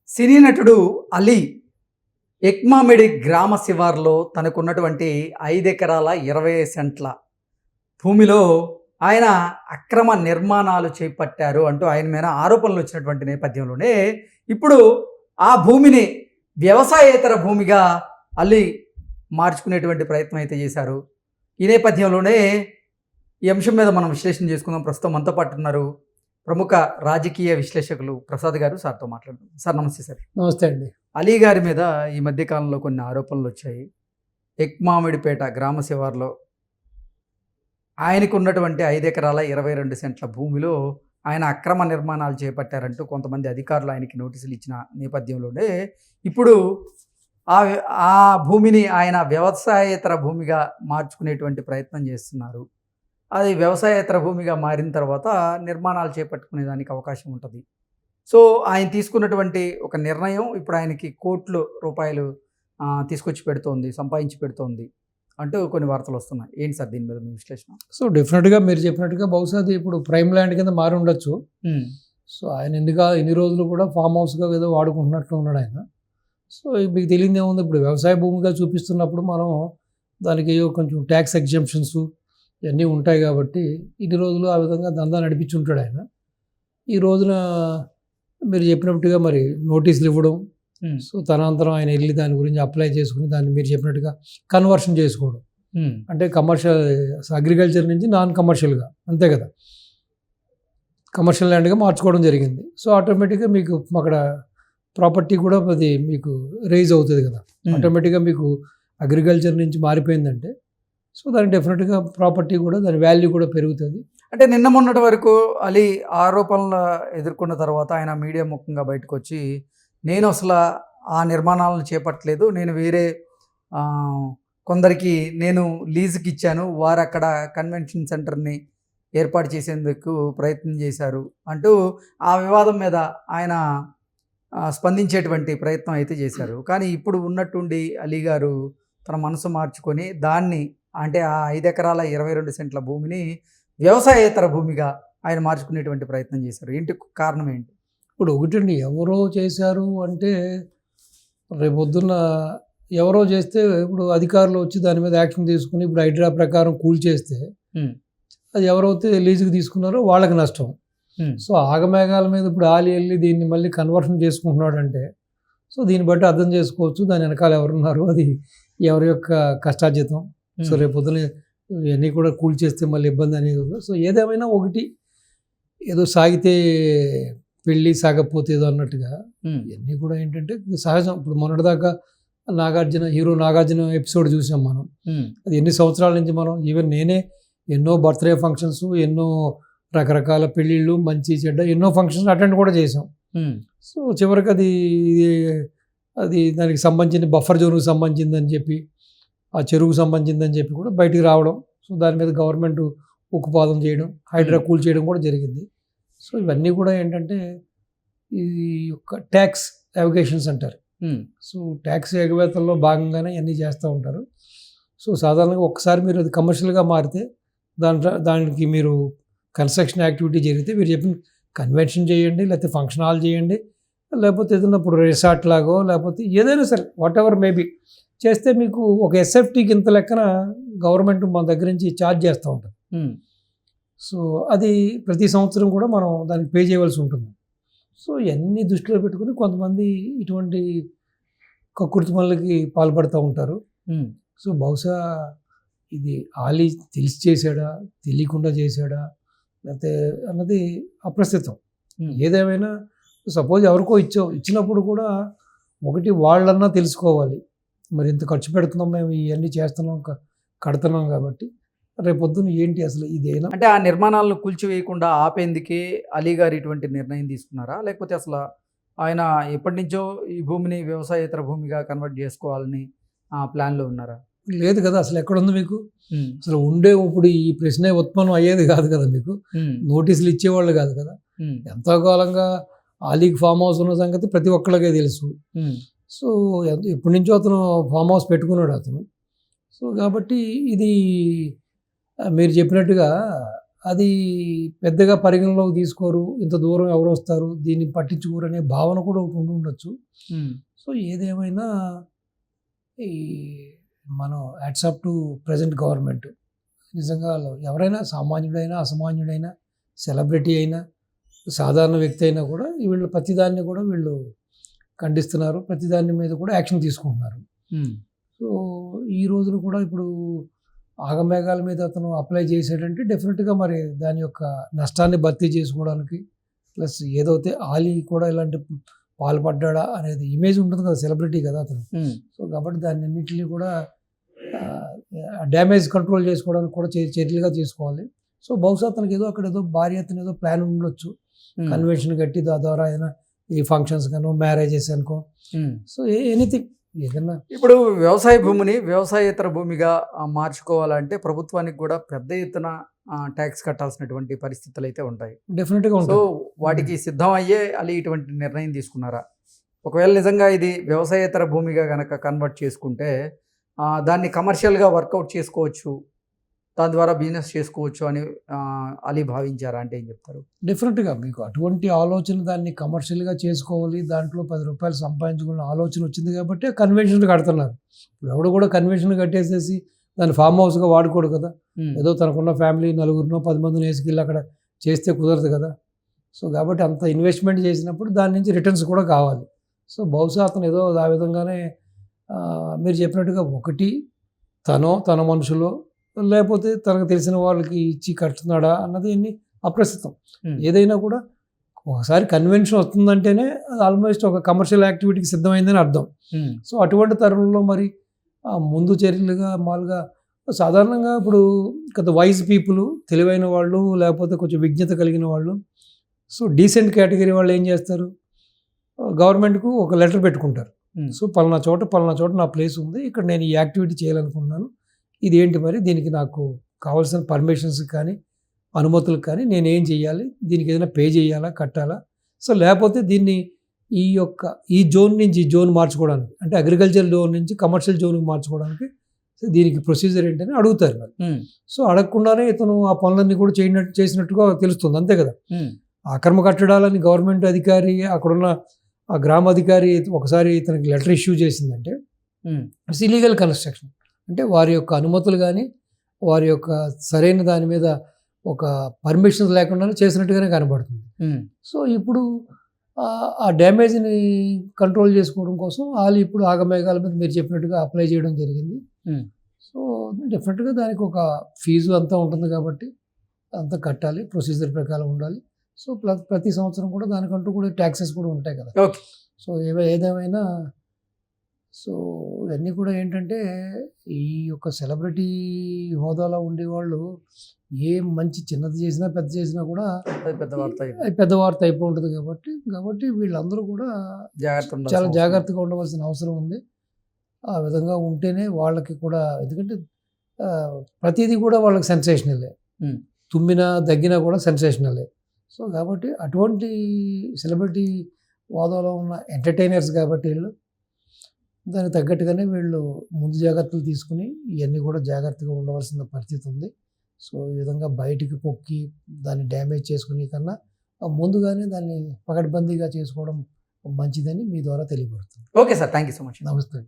సినీ నటుడు అలీ ఎక్మామిడి గ్రామ శివార్లో తనకున్నటువంటి 5 ఎకరాల 20 సెంట్ల భూమిలో ఆయన అక్రమ నిర్మాణాలు చేపట్టారు అంటూ ఆయన మీద ఆరోపణలు వచ్చినటువంటి నేపథ్యంలోనే ఇప్పుడు ఆ భూమిని వ్యవసాయేతర భూమిగా అలీ మార్చుకునేటువంటి ప్రయత్నం అయితే చేశారు. ఈ నేపథ్యంలోనే ఈ అంశం మీద మనం విశ్లేషణ చేసుకుందాం. ప్రస్తుతం మనతో పాటు ఉన్నారు ప్రముఖ రాజకీయ విశ్లేషకులు ప్రసాద్ గారు. సార్తో మాట్లాడుతున్నాం. సార్ నమస్తే. సార్ నమస్తే అండి. అలీ గారి మీద ఈ మధ్యకాలంలో కొన్ని ఆరోపణలు వచ్చాయి. ఎక్మామిడిపేట గ్రామ శివార్లో ఆయనకు ఉన్నటువంటి 5 ఎకరాల 22 సెంట్ల భూమిలో ఆయన అక్రమ నిర్మాణాలు చేపట్టారంటూ కొంతమంది అధికారులు ఆయనకి నోటీసులు ఇచ్చిన నేపథ్యంలోనే ఇప్పుడు ఆ ఆ భూమిని ఆయన వ్యవసాయేతర భూమిగా మార్చుకునేటువంటి ప్రయత్నం చేస్తున్నారు. అది వ్యవసాయేతర భూమిగా మారిన తర్వాత నిర్మాణాలు చేపట్టుకునే దానికి అవకాశం ఉంటుంది. సో ఆయన తీసుకున్నటువంటి ఒక నిర్ణయం ఇప్పుడు ఆయనకి కోట్ల రూపాయలు తీసుకొచ్చి పెడుతోంది, సంపాదించి పెడుతోంది అంటూ కొన్ని వార్తలు వస్తున్నాయి. ఏంటి సార్ దీని మీద మీ విశ్లేషణ? సో డెఫినెట్గా మీరు చెప్పినట్టుగా బహుశా అది ఇప్పుడు ప్రైమ్ ల్యాండ్ కింద మారి ఉండొచ్చు. సో ఆయన ఇన్ని రోజులు కూడా ఫామ్ హౌస్గా ఏదో వాడుకుంటున్నట్లు ఉన్నాడు ఆయన. సో మీకు తెలియదు ఏముంది, ఇప్పుడు వ్యవసాయ భూమిగా చూపిస్తున్నప్పుడు మనం దానికి కొంచెం ట్యాక్స్ ఎగ్జంప్షన్స్ ఇవన్నీ ఉంటాయి కాబట్టి ఇన్ని రోజులు ఆ విధంగా దందా నడిపించుంటాడు ఆయన. ఈ రోజున మీరు చెప్పినట్టుగా మరి నోటీసులు ఇవ్వడం, సో తనంతరం ఆయన వెళ్ళి దాని గురించి అప్లై చేసుకుని దాన్ని మీరు చెప్పినట్టుగా కన్వర్షన్ చేసుకోవడం, అంటే కమర్షియల్ అగ్రికల్చర్ నుంచి నాన్ కమర్షియల్గా, అంతే కదా, కమర్షియల్ ల్యాండ్గా మార్చుకోవడం జరిగింది. సో ఆటోమేటిక్గా మీకు అక్కడ ప్రాపర్టీ కూడా అది మీకు రైజ్ అవుతుంది కదా. ఆటోమేటిక్గా మీకు అగ్రికల్చర్ నుంచి మారిపోయిందంటే సో దానికి డెఫినెట్గా ప్రాపర్టీ కూడా దాని వాల్యూ కూడా పెరుగుతుంది. అంటే నిన్న మొన్నటి వరకు అలీ ఆరోపణలు ఎదుర్కొన్న తర్వాత ఆయన మీడియా ముఖంగా బయటకు వచ్చి నేను అసలు ఆ నిర్మాణాలను చేపట్టలేదు, నేను వేరే కొందరికి నేను లీజుకి ఇచ్చాను, వారు అక్కడ కన్వెన్షన్ సెంటర్ని ఏర్పాటు చేసేందుకు ప్రయత్నం చేశారు అంటూ ఆ వివాదం మీద ఆయన స్పందించేటువంటి ప్రయత్నం అయితే చేశారు. కానీ ఇప్పుడు ఉన్నట్టుండి అలీ గారు తన మనసు మార్చుకొని దాన్ని, అంటే ఆ 5 ఎకరాల 22 సెంట్ల భూమిని వ్యవసాయేతర భూమిగా ఆయన మార్చుకునేటువంటి ప్రయత్నం చేశారు. ఏంటి కారణం ఏంటి? ఇప్పుడు ఒకటండి, ఎవరో చేశారు అంటే రేపొద్దున్న ఎవరో చేస్తే ఇప్పుడు అధికారులు వచ్చి దాని మీద యాక్షన్ తీసుకుని ఇప్పుడు హైడ్రా ప్రకారం కూల్ చేస్తే అది ఎవరైతే లీజుకి తీసుకున్నారో వాళ్ళకి నష్టం. సో ఆగమేఘాల మీద ఇప్పుడు ఆలి వెళ్ళి దీన్ని మళ్ళీ కన్వర్షన్ చేసుకుంటున్నాడంటే సో దీన్ని బట్టి అర్థం చేసుకోవచ్చు దాని వెనకాల ఎవరున్నారు, అది ఎవరి యొక్క కష్టార్జితం. సో రేపొద్దున ఇవన్నీ కూడా కూల్ చేస్తే మళ్ళీ ఇబ్బంది అనేది ఉంది. సో ఏదేమైనా ఒకటి, ఏదో సాగితే పెళ్ళి సాగకపోతే ఏదో అన్నట్టుగా ఇవన్నీ కూడా ఏంటంటే సహజం. ఇప్పుడు మొన్నటిదాకా హీరో నాగార్జున ఎపిసోడ్ చూసాం మనం. అది ఎన్ని సంవత్సరాల నుంచి మనం, ఈవెన్ నేనే ఎన్నో బర్త్డే ఫంక్షన్స్, ఎన్నో రకరకాల పెళ్ళిళ్ళు, మంచి చెడ్డ ఎన్నో ఫంక్షన్స్ అటెండ్ కూడా చేసాం. సో చివరికి అది దానికి సంబంధించిన బఫర్ జోన్కి సంబంధించిందని చెప్పి, ఆ చెరువుకు సంబంధించిందని చెప్పి కూడా బయటికి రావడం. సో దాని మీద గవర్నమెంట్ ఉక్కుపాదం చేయడం, హైడ్రా కూల్ చేయడం కూడా జరిగింది. సో ఇవన్నీ కూడా ఏంటంటే ఈ యొక్క ట్యాక్స్ అవగేషన్స్ అంటారు. సో ట్యాక్స్ ఎగవేతల్లో భాగంగానే ఇవన్నీ చేస్తూ ఉంటారు. సో సాధారణంగా ఒక్కసారి మీరు అది కమర్షియల్గా మారితే దానికి మీరు కన్స్ట్రక్షన్ యాక్టివిటీ జరిగితే మీరు చెప్పిన కన్వెన్షన్ చేయండి, లేకపోతే ఫంక్షన్ హాల్ చేయండి, లేకపోతే ఏదైనా ఇప్పుడు రిసార్ట్ లాగో లేకపోతే ఏదైనా సరే వాట్ ఎవర్ మేబీ చేస్తే మీకు ఒక ఎస్ఎఫ్టీకి ఇంత లెక్కన గవర్నమెంట్ మన దగ్గర నుంచి ఛార్జ్ చేస్తూ ఉంటుంది. సో అది ప్రతి సంవత్సరం కూడా మనం దానికి పే చేయవలసి ఉంటుంది. సో ఇవన్నీ దృష్టిలో పెట్టుకుని కొంతమంది ఇటువంటి కక్కుర్తి పనులకి పాల్పడుతూ ఉంటారు. సో బహుశా ఇది ఆలీ తెలిసి చేశాడా, తెలియకుండా చేశాడా లేకపోతే అన్నది అప్రస్తుతం. ఏదేమైనా సపోజ్ ఎవరికో ఇచ్చినప్పుడు కూడా ఒకటి వాళ్ళన్నా తెలుసుకోవాలి, మరి ఇంత ఖర్చు పెడుతున్నాం మేము, ఇవన్నీ చేస్తున్నాం, కడుతున్నాం కాబట్టి రేపొద్దున ఏంటి అసలు ఇదేనా, అంటే ఆ నిర్మాణాలను కూల్చివేయకుండా ఆపేందుకే అలీ గారు ఇటువంటి నిర్ణయం తీసుకున్నారా, లేకపోతే అసలు ఆయన ఎప్పటి నుంచో ఈ భూమిని వ్యవసాయేతర భూమిగా కన్వర్ట్ చేసుకోవాలని ప్లాన్లో ఉన్నారా? లేదు కదా, అసలు ఎక్కడుంది మీకు, అసలు ఉండే ఇప్పుడు ఈ ప్రశ్నే ఉత్పన్నం అయ్యేది కాదు కదా, మీకు నోటీసులు ఇచ్చేవాళ్ళు కాదు కదా. ఎంతో కాలంగా ఆలీకి ఫామ్ హౌస్ ఉన్న సంగతి ప్రతి ఒక్కళ్ళకే తెలుసు. సో ఎప్పటి నుంచో అతను ఫామ్ హౌస్ పెట్టుకున్నాడు అతను. సో కాబట్టి ఇది మీరు చెప్పినట్టుగా అది పెద్దగా పరిగణలోకి తీసుకోరు, ఇంత దూరం ఎవరు వస్తారు, దీన్ని పట్టించుకోరు అనే భావన కూడా ఒకటి ఉండి ఉండొచ్చు. సో ఏదేమైనా ఈ మనం హ్యాట్సాప్ టు ప్రజెంట్ గవర్నమెంట్. నిజంగా ఎవరైనా సామాన్యుడైనా, అసామాన్యుడైనా, సెలబ్రిటీ అయినా, సాధారణ వ్యక్తి అయినా కూడా వీళ్ళు ప్రతిదాన్ని కూడా వీళ్ళు ఖండిస్తున్నారు, ప్రతిదాని మీద కూడా యాక్షన్ తీసుకుంటున్నారు. సో ఈ రోజున కూడా ఇప్పుడు ఆగమేఘాల మీద అతను అప్లై చేసాడంటే డెఫినెట్గా మరి దాని యొక్క నష్టాన్ని భర్తీ చేసుకోవడానికి, ప్లస్ ఏదైతే ఆలీ కూడా ఇలాంటి పాల్పడ్డా అనేది ఇమేజ్ ఉంటుంది కదా, సెలబ్రిటీ కదా అతను. సో కాబట్టి దాన్ని అన్నింటినీ కూడా డ్యామేజ్ కంట్రోల్ చేసుకోవడానికి కూడా చర్యలుగా తీసుకోవాలి. సో బహుశా అతనికి ఏదో అక్కడ ఏదో భారీ ఎత్తున ఏదో ప్లాన్ ఉండొచ్చు, కన్వెన్షన్ కట్టి దాని ద్వారా ఏదైనా ఈ ఫంక్షన్స్ కనో, మ్యారేజెస్ అనుకో, సో ఎనీథింగ్ ఏదన్నా. ఇప్పుడు వ్యవసాయ భూమిని వ్యవసాయేతర భూమిగా మార్చుకోవాలంటే ప్రభుత్వానికి కూడా పెద్ద ఎత్తున ట్యాక్స్ కట్టాల్సినటువంటి పరిస్థితులు అయితే ఉంటాయి. డెఫినెట్గా సో ఉంటుంది. వాటికి సిద్ధం అయ్యే అలా ఇటువంటి నిర్ణయం తీసుకున్నారా? ఒకవేళ నిజంగా ఇది వ్యవసాయేతర భూమిగా కనుక కన్వర్ట్ చేసుకుంటే దాన్ని కమర్షియల్గా వర్కౌట్ చేసుకోవచ్చు, దాని ద్వారా బిజినెస్ చేసుకోవచ్చు అని అలీ భావించారా అంటే ఏం చెప్తారు? డెఫినెట్గా మీకు అటువంటి ఆలోచన, దాన్ని కమర్షియల్గా చేసుకోవాలి, దాంట్లో 10 రూపాయలు సంపాదించుకునే ఆలోచన వచ్చింది కాబట్టి కన్వెన్షన్ కడుతున్నారు. ఇప్పుడు ఎవడు కూడా కన్వెన్షన్ కట్టేసేసి దాన్ని ఫామ్ హౌస్గా వాడుకోడు కదా. ఏదో తనకున్న ఫ్యామిలీ 4 10 మందిని వేసుకెళ్ళి అక్కడ చేస్తే కుదరదు కదా. సో కాబట్టి అంత ఇన్వెస్ట్మెంట్ చేసినప్పుడు దాని నుంచి రిటర్న్స్ కూడా కావాలి. సో బహుశా అతను ఏదో ఆ విధంగానే మీరు చెప్పినట్టుగా ఒకటి తన మనుషులో, లేకపోతే తనకు తెలిసిన వాళ్ళకి ఇచ్చి కట్టుతున్నాడా అన్నది అన్ని అప్రస్తుతం. ఏదైనా కూడా ఒకసారి కన్వెన్షన్ వస్తుందంటేనే అది ఆల్మోస్ట్ ఒక కమర్షియల్ యాక్టివిటీకి సిద్ధమైందని అర్థం. సో అటువంటి తరుణంలో మరి ముందు చర్యలుగా మామూలుగా సాధారణంగా ఇప్పుడు కొంత వైజ్ పీపుల్, తెలివైన వాళ్ళు, లేకపోతే కొంచెం విజ్ఞత కలిగిన వాళ్ళు, సో డీసెంట్ కేటగిరీ వాళ్ళు ఏం చేస్తారు, గవర్నమెంట్కు ఒక లెటర్ పెట్టుకుంటారు. సో పలానా చోట నా ప్లేస్ ఉంది, ఇక్కడ నేను ఈ యాక్టివిటీ చేయాలనుకున్నాను, ఇది ఏంటి మరి, దీనికి నాకు కావాల్సిన పర్మిషన్స్ కానీ అనుమతులకు కానీ నేను ఏం చేయాలి, దీనికి ఏదైనా పే చేయాలా, కట్టాలా, సో లేకపోతే దీన్ని ఈ జోన్ నుంచి ఈ జోన్ మార్చుకోవడానికి, అంటే అగ్రికల్చర్ జోన్ నుంచి కమర్షియల్ జోన్కి మార్చుకోవడానికి సో దీనికి ప్రొసీజర్ ఏంటని అడుగుతారు మరి. సో అడగకుండానే ఇతను ఆ పనులన్నీ కూడా చేసినట్టుగా తెలుస్తుంది, అంతే కదా. అక్రమ కట్టడాలని గవర్నమెంట్ అధికారి, అక్కడున్న ఆ గ్రామ అధికారి ఒకసారి ఇతనికి లెటర్ ఇష్యూ చేసిందంటే ఇట్స్ ఇలీగల్ కన్స్ట్రక్షన్, అంటే వారి యొక్క అనుమతులు కానీ వారి యొక్క సరైన దాని మీద ఒక పర్మిషన్స్ లేకుండానే చేసినట్టుగానే కనబడుతుంది. సో ఇప్పుడు ఆ డ్యామేజ్ని కంట్రోల్ చేసుకోవడం కోసం వాళ్ళు ఇప్పుడు ఆగమేఘాల మీద మీరు చెప్పినట్టుగా అప్లై చేయడం జరిగింది. సో డెఫినెట్గా దానికి ఒక ఫీజు అంతా ఉంటుంది కాబట్టి అంతా కట్టాలి, ప్రొసీజర్ ప్రకారం ఉండాలి. సో ప్రతి సంవత్సరం కూడా దానికంటూ కూడా ట్యాక్సెస్ కూడా ఉంటాయి కదా. ఓకే. సో ఏదేమైనా సో ఇవన్నీ కూడా ఏంటంటే ఈ యొక్క సెలబ్రిటీ హోదాలో ఉండేవాళ్ళు ఏం మంచి చిన్నది చేసినా పెద్ద చేసినా కూడా పెద్ద వార్త అయిపోతుంది కాబట్టి వీళ్ళందరూ కూడా చాలా జాగ్రత్తగా ఉండవలసిన అవసరం ఉంది. ఆ విధంగా ఉంటేనే వాళ్ళకి కూడా, ఎందుకంటే ప్రతిదీ కూడా వాళ్ళకి సెన్సేషనలే, తుమ్మినా దగ్గినా కూడా సెన్సేషనలే. సో కాబట్టి అటువంటి సెలబ్రిటీ హోదాలో ఉన్న ఎంటర్టైనర్స్ కాబట్టి వీళ్ళు దానికి తగ్గట్టుగానే వీళ్ళు ముందు జాగ్రత్తలు తీసుకుని ఇవన్నీ కూడా జాగ్రత్తగా ఉండవలసిన పరిస్థితి ఉంది. సో ఈ విధంగా బయటికి పొక్కి దాన్ని డ్యామేజ్ చేసుకునే కన్నా ముందుగానే దాన్ని పకడ్బందీగా చేసుకోవడం మంచిదని మీ ద్వారా తెలియబడుతుంది. Okay sir, thank you so much. నమస్తే.